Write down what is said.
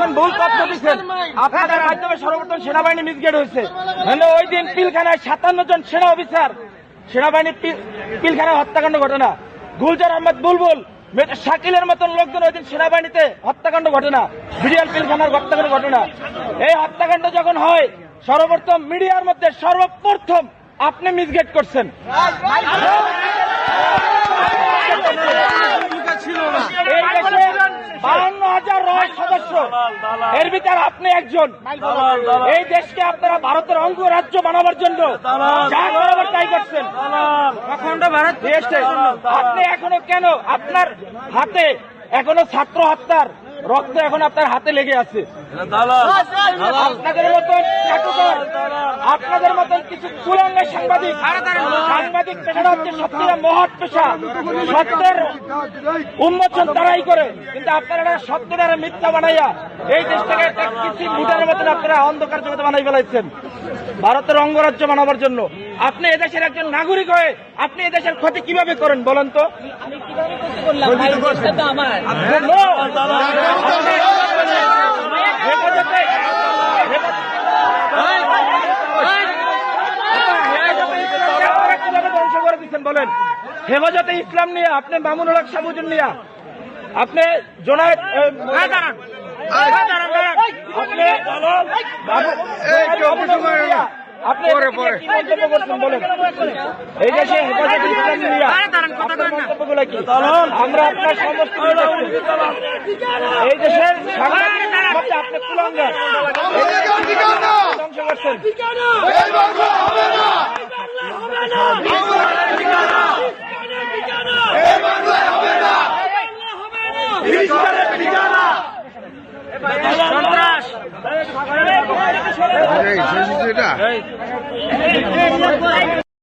এখন ভুল তথ্য দিচ্ছেন। আপনাদের মাধ্যমে সর্বপ্রথম সেনাবাহিনী মিসগেট হয়েছে। মানে ওই দিন পিলখানায় 57 জন সেনা অফিসার সেনাবাহিনী পিলখানায় হত্যাকাণ্ড ঘটনা, গুলজার আহমদ বুলবুল, শাকিলের মতন লোকজন ওই দিন সেনাবাহিনীতে হত্যাকাণ্ড ঘটনা, বিডিআর পিলখানার হত্যাকাণ্ড ঘটনা। এই হত্যাকাণ্ড যখন হয় সর্বপ্রথম মিডিয়ার মধ্যে সর্বপ্রথম আপনি মিসগেট করছেন। এই দেশে 52,000 রয় সদস্য, এর ভিতরে আপনি একজন। এই দেশকে আপনারা ভারতের অঙ্গরাজ্য বানাবার জন্য যা করাবার তাই করছেন। আপনি এখনো কেন আপনার হাতে এখনো ছাত্র হত্যার রক্ত এখন আপনার হাতে লেগে আছে। আপনাদের মতন আপনাদের মতন কিছু কুলাঙ্গা সাংবাদিক পেশাটা হচ্ছে সত্যিটা মহৎ পেশা, সত্যের উন্মোচন তারাই করে, কিন্তু আপনারা সত্যের মিথ্যা বানাইয়া এই দেশটাকে একটা কিছু ভুটানের মতন আপনারা অন্ধকার জগতে বানাই ফেলাইছেন ভারতের অঙ্গরাজ্য বানাবার জন্য। আপনি এদেশের একজন নাগরিক হয়ে আপনি এদেশের ক্ষতি কিভাবে করেন বলেন তো? ধ্বংস করে দিচ্ছেন বলেন? হেফাজতে ইসলাম নিয়ে আপনি মামুনুল হক সাবুজুন নিয়ে আপনি জোনায়েদ আপনি কি মন্তব্য করছেন বলেন? এই দেশে হেফাজতে ইসলাম নিয়ে মন্তব্যগুলো কি? আমরা আপনার সমস্ত এই দেশের সাংবাদিক আপনি কুলাঙ্গার ধ্বংস করছেন। সন্ত্রাস